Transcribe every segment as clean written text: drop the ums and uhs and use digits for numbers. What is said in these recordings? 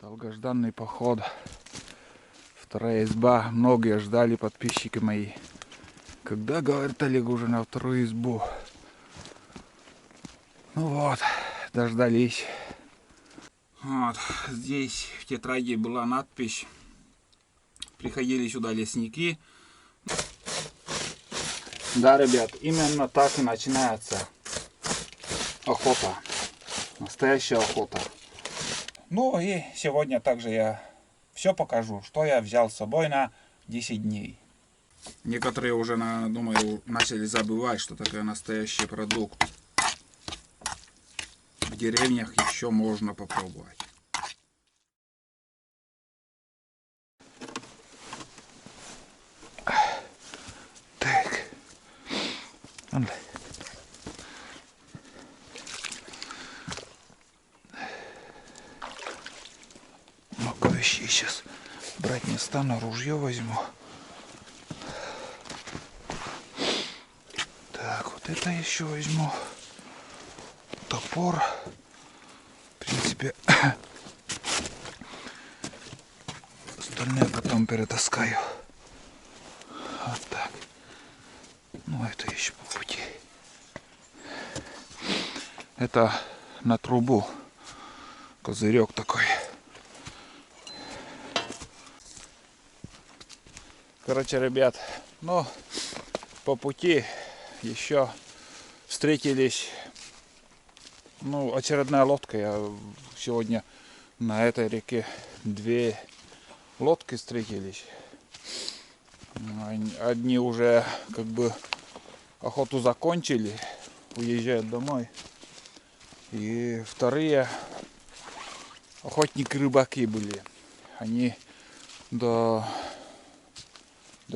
Долгожданный поход. Вторая изба. Многие ждали, подписчики мои. Когда, говорит Олег, уже на вторую избу? Ну вот, дождались. Вот, здесь в тетради была надпись. Приходили сюда лесники. Да, ребят, именно так и начинается охота. Настоящая охота. Ну и сегодня также я все покажу, что я взял с собой на 10 дней. Некоторые уже, думаю, начали забывать, что такое настоящий продукт. В деревнях еще можно попробовать. Так. Много вещей сейчас брать не стану, ружье возьму. Так, вот это еще возьму. Топор. В принципе, остальное потом перетаскаю. Вот так. Ну, это еще по пути. Это на трубу. Козырек такой. Короче, ребят, ну, по пути еще встретились. Ну, очередная лодка. Я сегодня на этой реке две лодки встретились. Одни уже как бы охоту закончили, уезжают домой. И вторые охотники-рыбаки были. Они до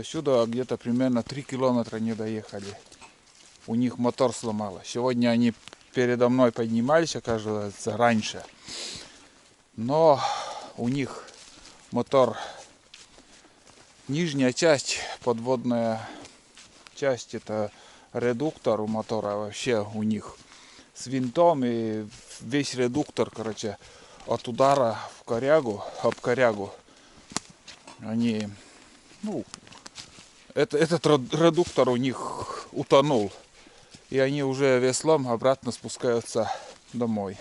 сюда где-то примерно 3 километра не доехали. У них мотор сломало. Сегодня они передо мной поднимались, оказывается, раньше. Но у них мотор, нижняя часть, подводная часть, это редуктор у мотора вообще у них с винтом, и весь редуктор, короче, от удара в корягу, об корягу, они, ну, этот редуктор у них утонул, и они уже веслом обратно спускаются домой.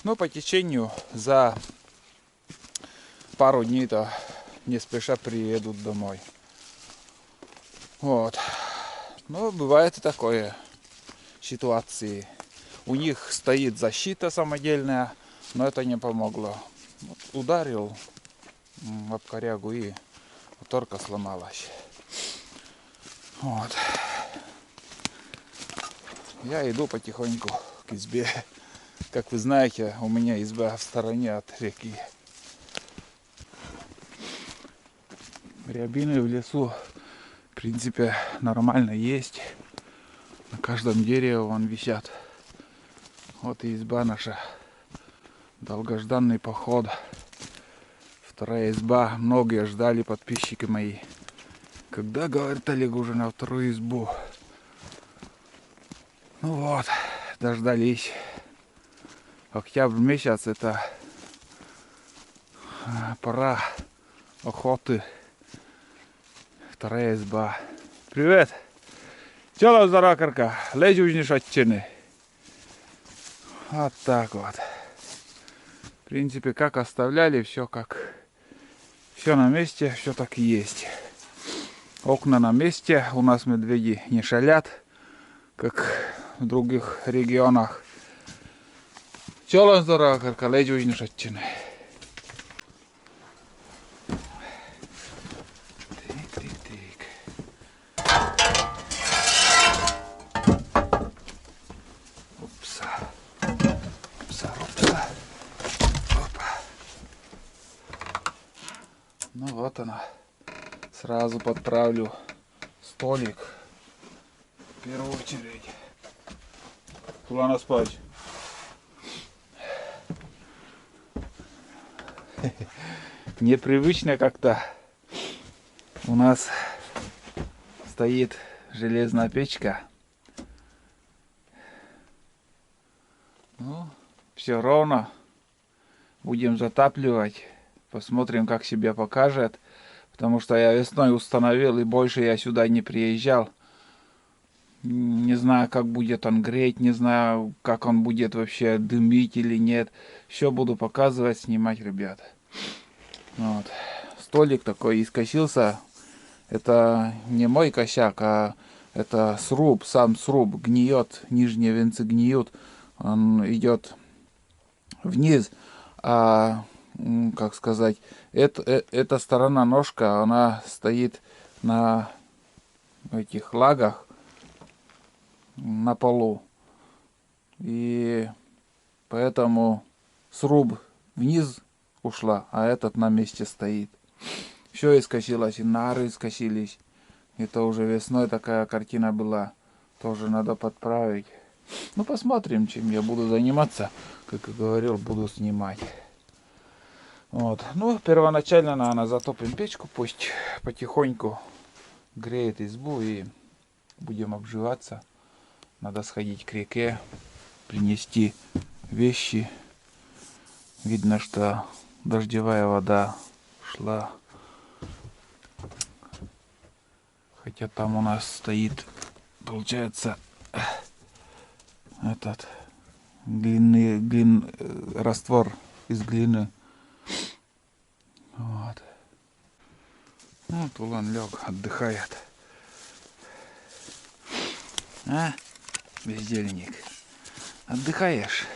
Но по течению за пару дней-то не спеша приедут домой. Вот. Но бывает и такое ситуации. У них стоит защита самодельная, но это не помогло. Вот ударил об корягу, и моторка сломалась. Вот. Я иду потихоньку к избе. Как вы знаете, у меня изба в стороне от реки. Рябины в лесу, в принципе, нормально есть. На каждом дереве вон висят. Вот и изба наша. Долгожданный поход. Вторая изба. Многие ждали, подписчики мои. Когда, говорит Олег, уже на вторую избу? Ну вот, дождались. Октябрь месяц, это пора охоты. Вторая изба. Привет! Чё за ракарка? Лезь уж отчины. Вот так вот. В принципе, как оставляли, все на месте, все так и есть. Окна на месте, у нас медведи не шалят, как в других регионах. Чё за ракарка? Лезь уж отчины. Ну вот она. Сразу подправлю столик. В первую очередь. Куда спать? Непривычно как-то. У нас стоит железная печка. Ну, все ровно. Будем затапливать. Посмотрим, как себя покажет. Потому что я весной установил, и больше я сюда не приезжал. Не знаю, как будет он греть, не знаю, как он будет вообще дымить или нет. Все буду показывать, снимать, ребят. Вот. Столик такой искосился. Это не мой косяк, а это сруб, сам сруб гниет, нижние венцы гниют. Он идет вниз, а, как сказать, эта сторона ножка, она стоит на этих лагах на полу. И поэтому сруб вниз ушла, а этот на месте стоит. Все искосилось, и нары искосились. Это уже весной такая картина была. Тоже надо подправить. Ну, посмотрим, чем я буду заниматься. Как и говорил, буду снимать. Вот. Ну, первоначально, наверное, затопим печку. Пусть потихоньку греет избу и будем обживаться. Надо сходить к реке, принести вещи. Видно, что дождевая вода шла. Хотя там у нас стоит, получается, этот раствор из глины. Вот. Ну, Тулан лег, отдыхает. А, бездельник, отдыхаешь?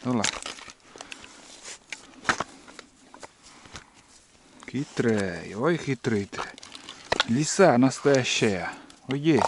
Тула. Хитрый, ой, хитрый ты. Лиса настоящая. Уйди.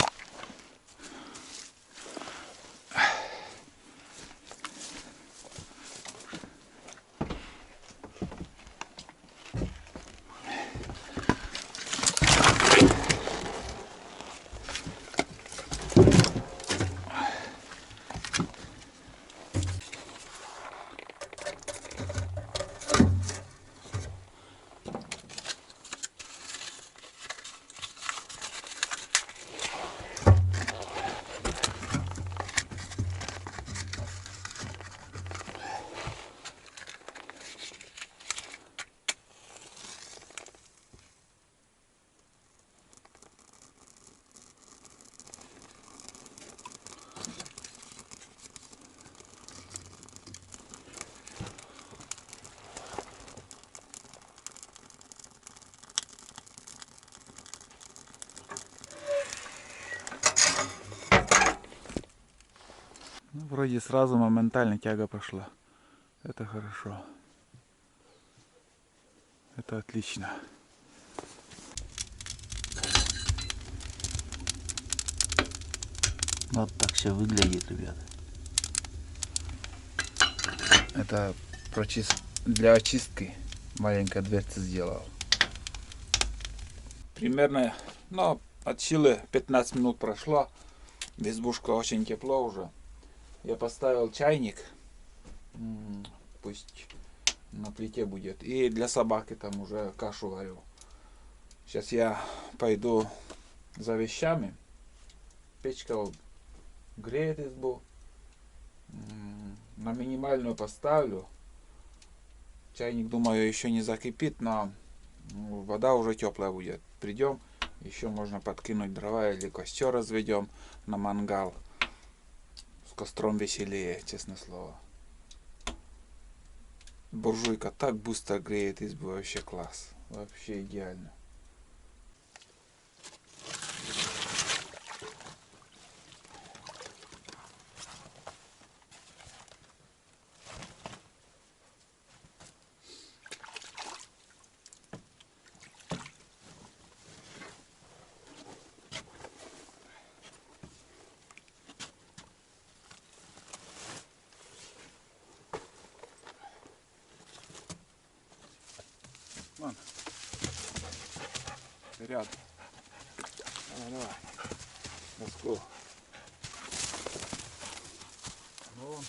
Ну, вроде сразу моментально тяга пошла. Это хорошо. Это отлично. Вот так все выглядит, ребята. Это для очистки маленькая дверца сделал. Примерно, ну, от силы 15 минут прошло. Избушка очень тепло уже. Я поставил чайник. Пусть на плите будет. И для собаки там уже кашу варю. Сейчас я пойду за вещами. Печка вот греет избу. На минимальную поставлю. Чайник, думаю, еще не закипит, но вода уже теплая будет. Придем, еще можно подкинуть дрова или костер разведем на мангал. С костром веселее, честное слово. Буржуйка так быстро греет избу, вообще класс. Вообще идеально. Вон. Ряд. Давай. Доску. Вон.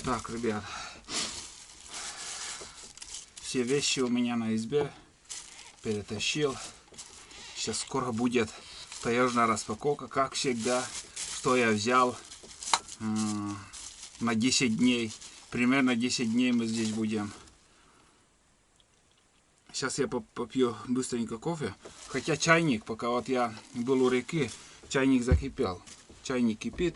Так, ребят. все вещи у меня на избе. Перетащил. Сейчас скоро будет таежная распаковка, как всегда. Что я взял на 10 дней. Примерно 10 дней мы здесь будем. Сейчас я попью быстренько кофе. Хотя чайник, пока вот я был у реки, чайник закипел. Чайник кипит.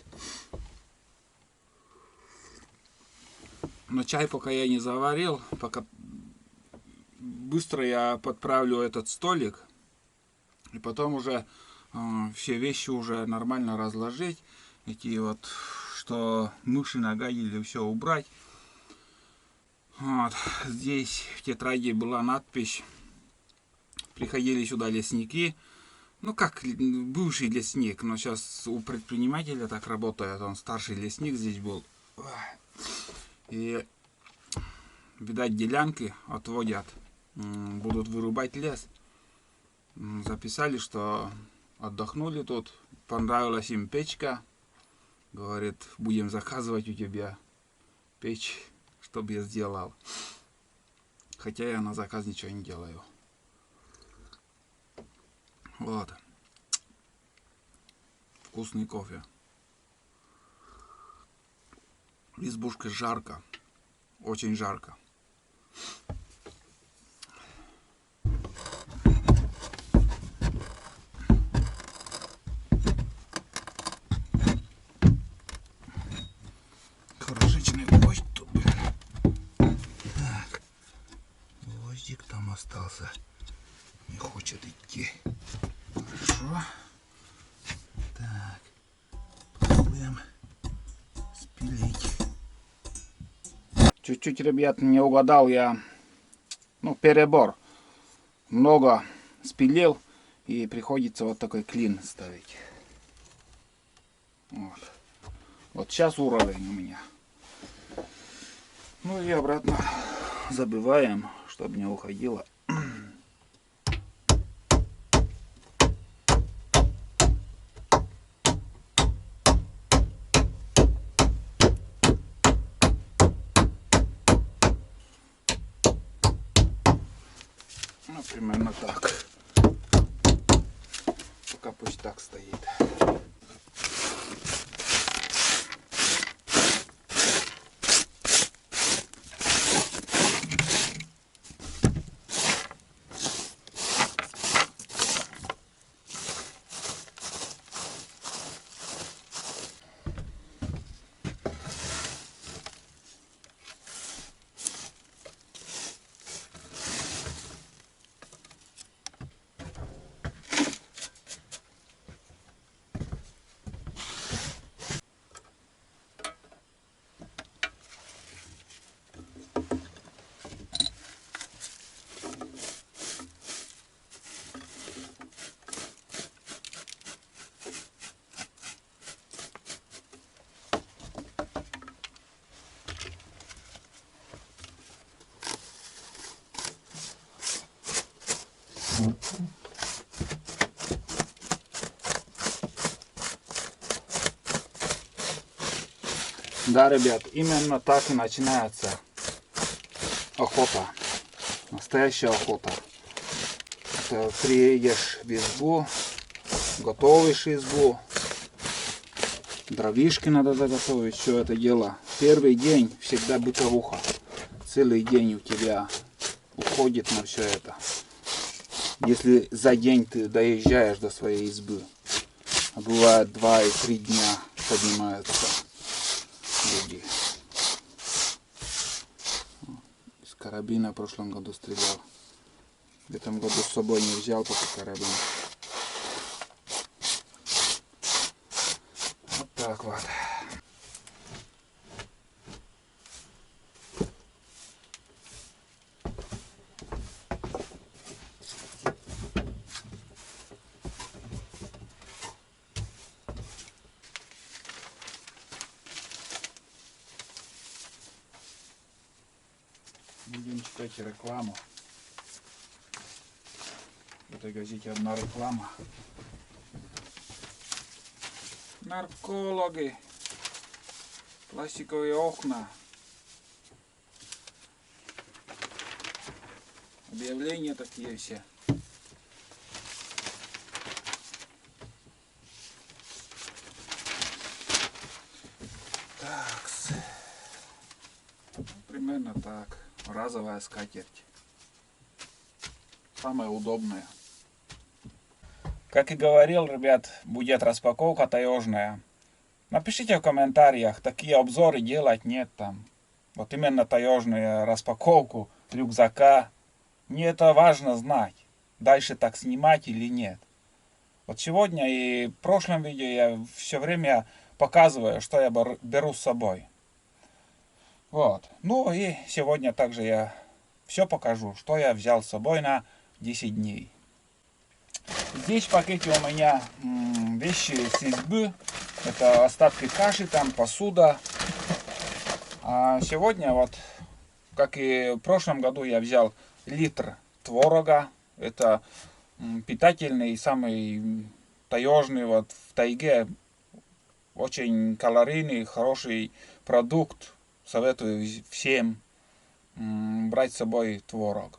Но чай пока я не заварил. Пока быстро я подправлю этот столик. И потом уже все вещи уже нормально разложить. Эти вот, что мыши нагадили, все убрать. Вот. Здесь в тетради была надпись. Приходили сюда лесники. Ну как, бывший лесник, но сейчас у предпринимателя так работает. Он старший лесник здесь был. И, видать, делянки отводят. Будут вырубать лес. Записали, что отдохнули тут. Понравилась им печка. Говорит, будем заказывать у тебя печь, чтобы я сделал. Хотя я на заказ ничего не делаю. Вот. Вкусный кофе. В избушке жарко. Очень жарко. Хорошечный гвоздь тут, блин. Так. Гвоздик там остался. Не хочет идти. Хорошо. Так. Попробуем спилить. Чуть-чуть, ребят, не угадал я. Ну, перебор. Много спилил. И приходится вот такой клин ставить. Вот. Вот сейчас уровень у меня. Ну и обратно забиваем, чтобы не уходило. Ну, примерно так. Пока пусть так стоит. Да, ребят, именно так и начинается охота. Настоящая охота. Это приедешь в избу, готовишь избу, дровишки надо заготовить, все это дело. Первый день всегда бытовуха. Целый день у тебя уходит на все это. Если за день ты доезжаешь до своей избы, а бывает 2 и 3 дня поднимаются люди. Из карабина в прошлом году стрелял. В этом году с собой не взял пока карабин. Вот так вот. Будем читать рекламу. В этой газете одна реклама. Наркологи. Пластиковые окна. объявления такие все. Так, примерно так. Разовая скатерть. Самая удобная. Как и говорил, ребят, будет распаковка таежная. Напишите в комментариях, такие обзоры делать нет там. Вот именно таежную распаковку рюкзака. Мне это важно знать. Дальше так снимать или нет. Вот сегодня и в прошлом видео я все время показываю, что я беру с собой. Вот. Ну и сегодня также я все покажу, что я взял с собой на 10 дней. Здесь в пакете у меня вещи с избы. Это остатки каши, там посуда. А сегодня вот, как и в прошлом году, я взял литр творога. Это питательный, самый таежный вот в тайге. Очень калорийный, хороший продукт. Советую всем брать с собой творог.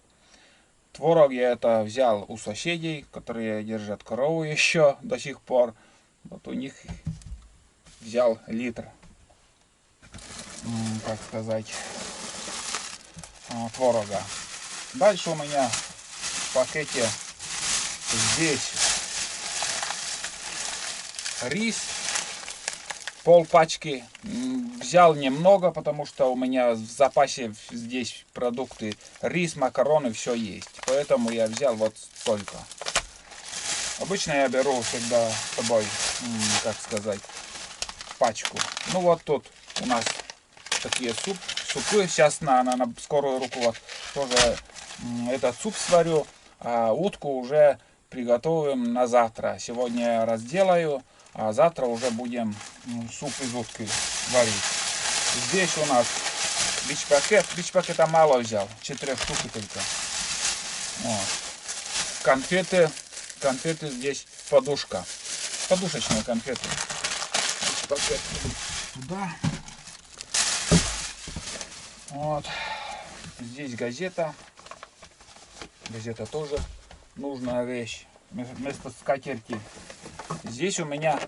Творог я это взял у соседей, которые держат корову еще до сих пор. Вот у них взял литр, как сказать, творога. Дальше у меня в пакете здесь рис. Пол пачки. Взял немного, потому что у меня в запасе здесь продукты. Рис, макароны, все есть. Поэтому я взял вот столько. Обычно я беру всегда с собой, как сказать, пачку. Ну вот тут у нас такие супы. Сейчас на скорую руку вот тоже этот суп сварю. А утку уже приготовим на завтра. Сегодня я разделаю. А завтра уже будем суп из утки варить. Здесь у нас бич-пакет. Бич-пакета мало взял. 4 штуки только. Вот. Конфеты здесь подушка. Подушечные конфеты. Бич-пакет туда. Вот. Здесь газета. Газета тоже нужная вещь. Вместо скатерти. Здесь у меня,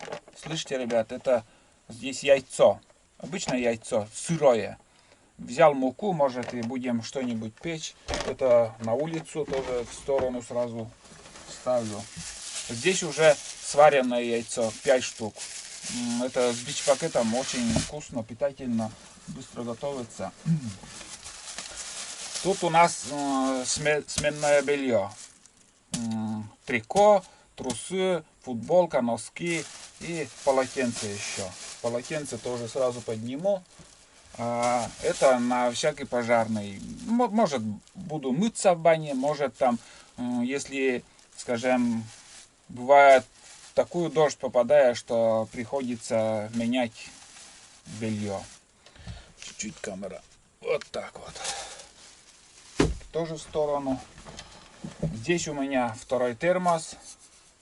слышите, ребят, это здесь яйцо. Обычное яйцо, сырое. Взял муку, может, и будем что-нибудь печь. Это на улицу тоже в сторону сразу ставлю. Здесь уже сваренное яйцо, 5 штук. Это с бич-пакетом очень вкусно, питательно, быстро готовится. Тут у нас сменное белье. Трико, трусы, футболка, носки и полотенце еще. Полотенце тоже сразу подниму. Это на всякий пожарный. Может, буду мыться в бане, может там, если, скажем, бывает такую дождь попадает, что приходится менять белье. Чуть-чуть камера. Вот так вот. Тоже в сторону. Здесь у меня второй термос.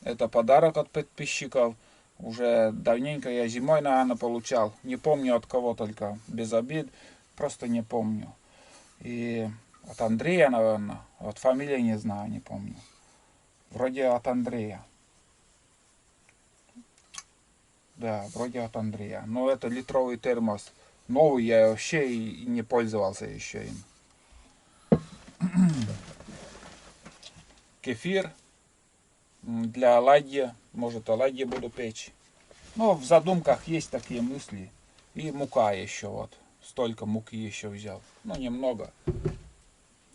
Это подарок от подписчиков. Уже давненько я зимой, наверное, получал. Не помню от кого, только без обид. Просто не помню. И от Андрея, наверное. От фамилии не знаю, не помню. Вроде от Андрея. Да, вроде от Андрея. Но это литровый термос. Новый, я вообще и не пользовался еще им. Кефир для оладья. Может, оладьи буду печь. Но в задумках есть такие мысли. И мука еще вот. Столько муки еще взял. Ну, немного.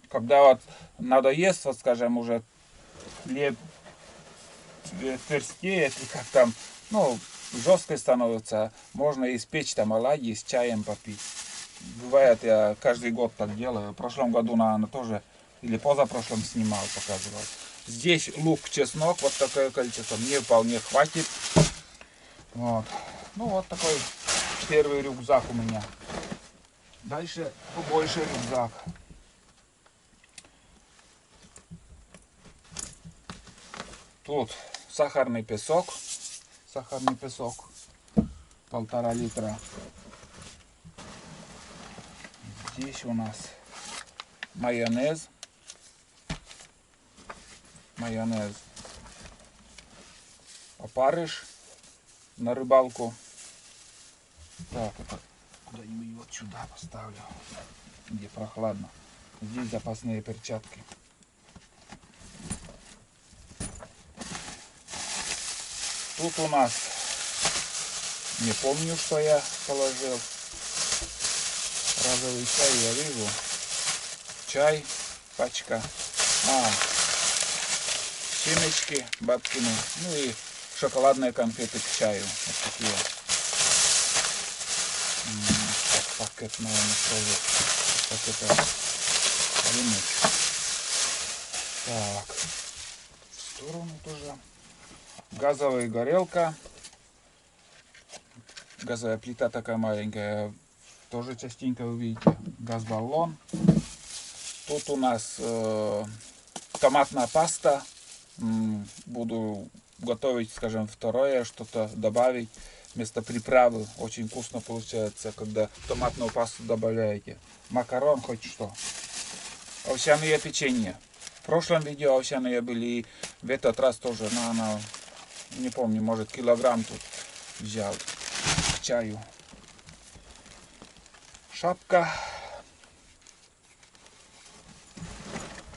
Когда вот надоест, вот скажем, уже хлеб тверстеет, и как там, ну, жесткой становится, можно испечь там оладьи с чаем попить. Бывает, я каждый год так делаю. В прошлом году, наверное, тоже, или позапрошлом снимал, показывал. Здесь лук, чеснок, вот такое количество, мне вполне хватит. Вот. Ну, вот такой первый рюкзак у меня. Дальше побольше рюкзак. Тут сахарный песок. Сахарный песок. 1,5 литра. Здесь у нас майонез. майонез. Опарыш на рыбалку. Так, это куда-нибудь вот сюда поставлю, где прохладно. Здесь запасные перчатки. Тут у нас, не помню, что я положил. Розовый чай я вижу. Чай, пачка. Семечки бабкины. Ну и шоколадные конфеты к чаю. Вот такие. Пакет, наверное, тоже. Пакета. Так. В сторону тоже. Газовая горелка. Газовая плита такая маленькая. Тоже частенько вы видите. Газ-баллон. Тут у нас томатная паста. Буду готовить, скажем, второе, что-то добавить вместо приправы. Очень вкусно получается, когда томатную пасту добавляете. Макарон, хоть что. Овсяные печенье. В прошлом видео овсяные были, в этот раз тоже, наверное, не помню, может килограмм тут взял к чаю. Шапка.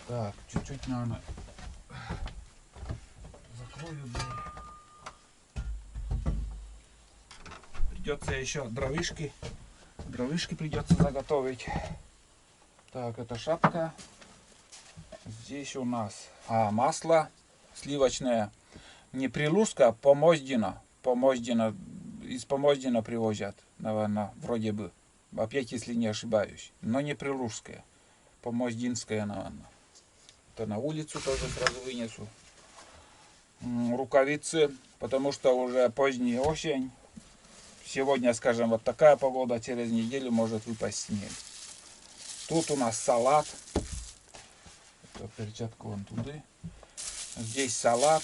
Так, чуть-чуть, наверное, закрою дверь. Придется еще дровишки. Дровишки придется заготовить. Так, это шапка. Здесь у нас масло сливочное. Не прилуска, а Помоздина. Помоздина. Из Помоздина привозят, наверное, вроде бы. Опять, если не ошибаюсь. Но не прилужское. Помоздинское, наверное. Это на улицу тоже сразу вынесу. Рукавицы, потому что уже поздняя осень. Сегодня, скажем, вот такая погода, через неделю может выпасть снег. Тут у нас салат. Это перчатку вон туда. Здесь салат.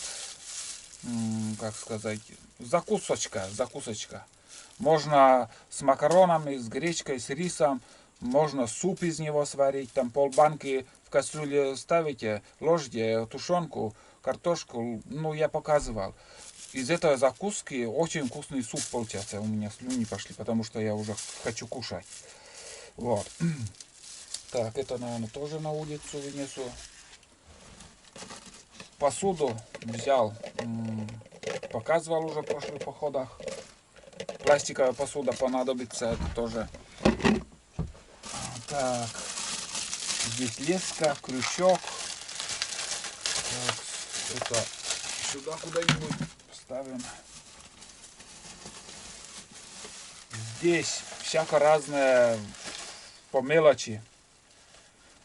Как сказать, закусочка. Можно с макаронами, с гречкой, с рисом. Можно суп из него сварить. Там полбанки в кастрюле ставите, ложите тушенку, картошку. Ну, я показывал. Из этой закуски очень вкусный суп получается. У меня слюни пошли, потому что я уже хочу кушать. Вот. Так, это, наверное, тоже на улицу вынесу. Посуду взял. Показывал уже в прошлых походах. Пластиковая посуда понадобится. Это тоже. Так. Здесь леска, крючок. Так, это сюда куда-нибудь ставим. Здесь всяко разное по мелочи.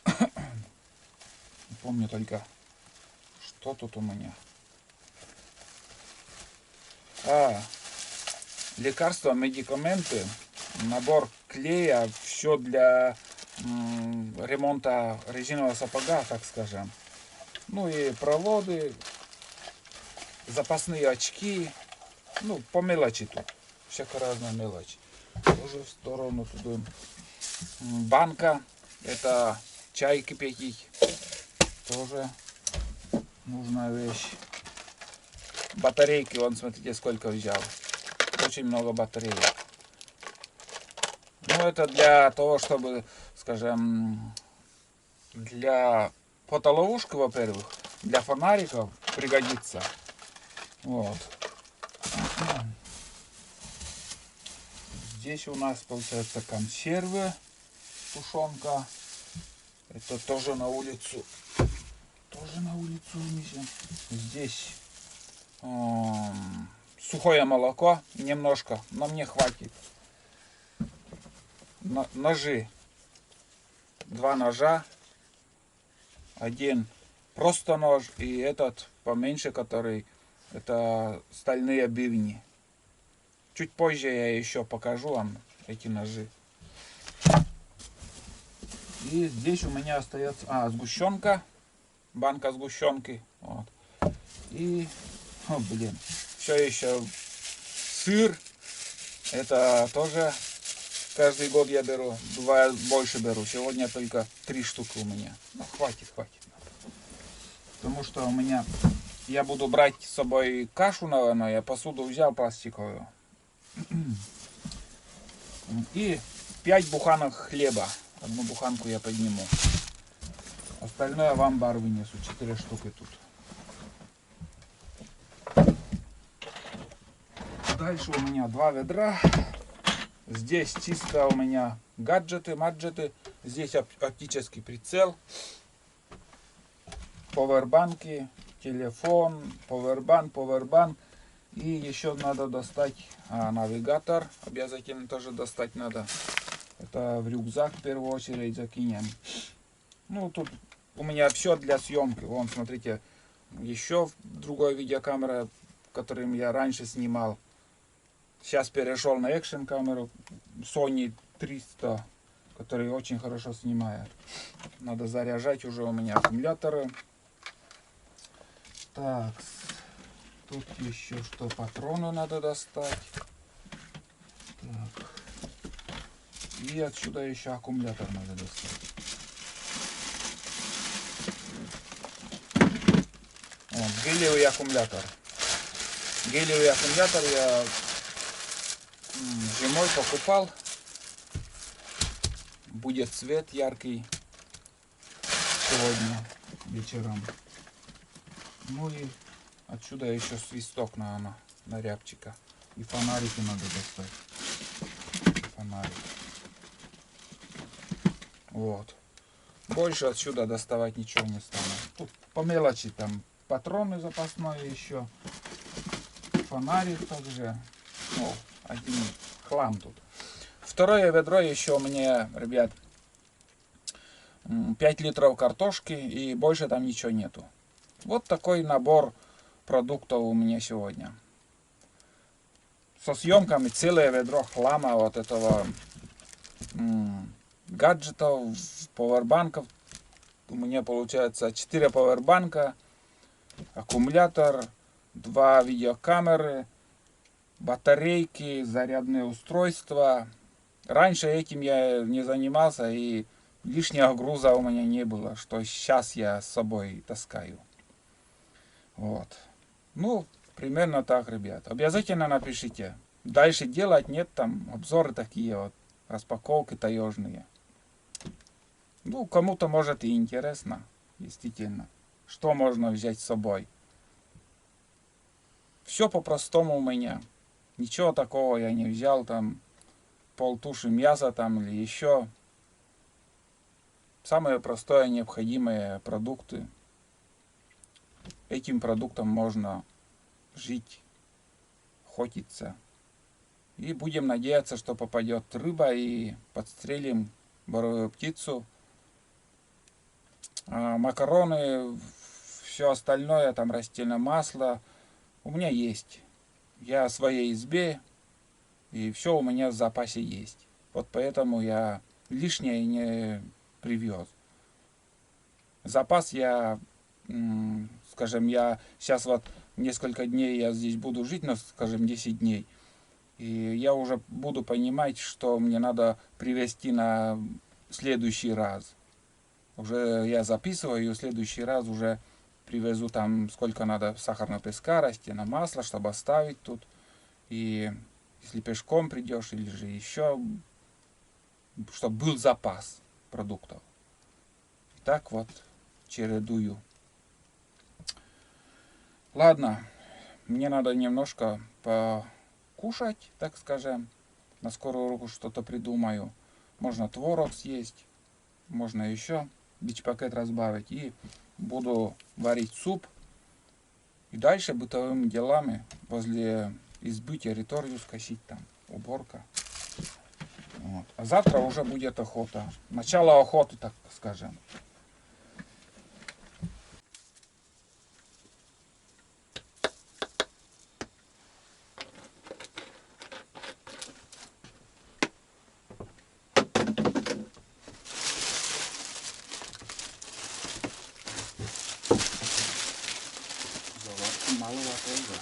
Не помню только, что тут у меня. Лекарства, медикаменты, набор клея, все для ремонта резинового сапога, так скажем. Ну и проводы, запасные очки, ну по мелочи тут, всяко разная мелочь. Тоже в сторону туда. Банка, это чай кипятить, тоже нужная вещь. Батарейки, вон смотрите сколько взял. Очень много батареек. Ну это для того, чтобы, скажем, для фотоловушки, во-первых, для фонариков пригодится. Вот. Здесь у нас получается консервы, тушенка. Это тоже на улицу. Тоже на улицу унесем. Здесь сухое молоко немножко, но мне хватит. Ножи. 2 ножа. Один просто нож и этот поменьше, который это стальные бивни. Чуть позже я еще покажу вам эти ножи. И здесь у меня остается сгущенка. Банка сгущенки. Вот. И, все еще сыр. Это тоже каждый год я беру. Бывает больше беру. Сегодня только 3 штуки у меня. Ну, хватит. Потому что у меня... Я буду брать с собой кашу, наверное. Я посуду взял пластиковую. И 5 буханок хлеба. Одну буханку я подниму. Остальное в амбар вынесу. 4 штуки тут. Дальше у меня 2 ведра. Здесь чисто у меня маджеты. Здесь оптический прицел. Повербанки, телефон, повербанк. И еще надо достать навигатор. Обязательно тоже достать надо. Это в рюкзак в первую очередь закинем. Ну, тут у меня все для съемки. Вон, смотрите, еще другой видеокамера, которым я раньше снимал. Сейчас перешел на экшн камеру Sony 300, который очень хорошо снимает. Надо заряжать уже у меня аккумуляторы. Так, тут еще что, патроны надо достать. Так. И отсюда еще аккумулятор надо достать. Вот, гелиевый аккумулятор. Гелиевый аккумулятор я зимой покупал. Будет свет яркий сегодня вечером. Ну и отсюда еще свисток на рябчика. И фонарики надо достать. Фонарик. Вот. Больше отсюда доставать ничего не стану. Тут по мелочи там патроны запасные еще. Фонарик также. Ну, один хлам тут. Второе ведро еще у меня, ребят, 5 литров картошки и больше там ничего нету. Вот такой набор продуктов у меня сегодня. Со съемками целое ведро хлама вот этого гаджетов, пауэрбанков. У меня получается 4 пауэрбанка, аккумулятор, 2 видеокамеры, батарейки, зарядные устройства. Раньше этим я не занимался и лишнего груза у меня не было, что сейчас я с собой таскаю. Вот. Ну, примерно так, ребят. Обязательно напишите. Дальше делать нет, там обзоры такие вот, распаковки таежные. Ну, кому-то может и интересно, действительно. Что можно взять с собой? Все по-простому у меня. Ничего такого я не взял, там полтуши мяса там или еще. Самые простые необходимые продукты. Этим продуктом можно жить, охотиться. И будем надеяться, что попадет рыба и подстрелим боровую птицу. Макароны, все остальное, там растительное масло у меня есть. Я в своей избе, и все у меня в запасе есть. Вот поэтому я лишнее не привез. Запас я, скажем, я сейчас вот несколько дней я здесь буду жить, но, скажем, 10 дней. И я уже буду понимать, что мне надо привезти на следующий раз. Уже я записываю, и в следующий раз уже привезу там сколько надо сахарного песка, растительное масло, чтобы оставить тут. И если пешком придешь или же еще, чтобы был запас продуктов. Так вот чередую. Ладно, мне надо немножко покушать, так скажем. На скорую руку что-то придумаю. Можно творог съесть, можно еще бич-пакет разбавить. И буду варить суп. И дальше бытовыми делами возле избы территорию скосить там. Уборка. Вот. А завтра уже будет охота. Начало охоты, так скажем. Маловато, да.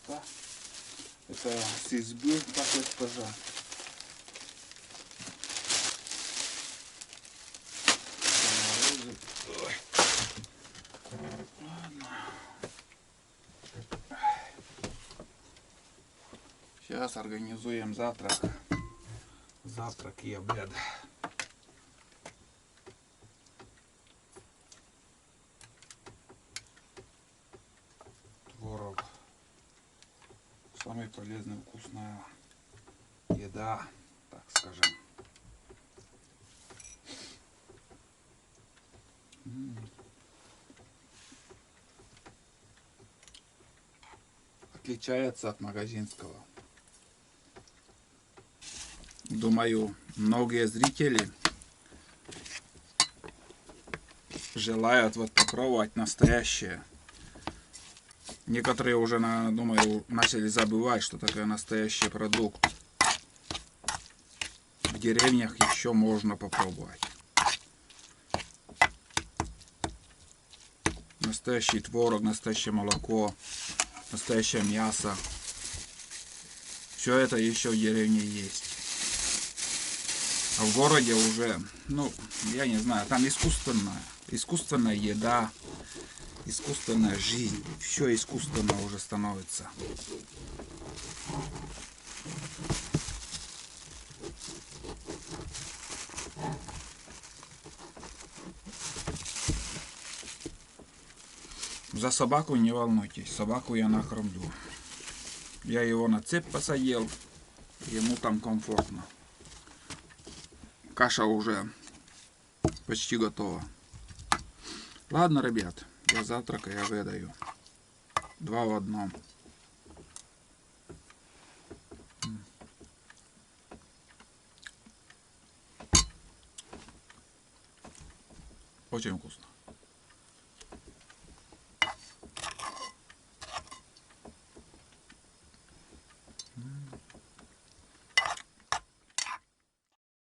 красота. Это с избы, как госпожа. Ой. Ладно. Сейчас организуем завтрак. Завтрак и обед. Творог. Самая полезная, вкусная еда, так скажем. Отличается от магазинского. Думаю, многие зрители желают вот попробовать настоящее. Некоторые уже, думаю, начали забывать, что такое настоящий продукт. В деревнях еще можно попробовать. Настоящий творог, настоящее молоко, настоящее мясо. Все это еще в деревне есть. А в городе уже, ну, я не знаю, там искусственная еда, искусственная жизнь. Все искусственно уже становится. За собаку не волнуйтесь, собаку я накормлю. Я его на цепь посадил, ему там комфортно. Каша уже почти готова. Ладно, ребят, я завтракаю, обедаю. 2 в 1. Очень вкусно.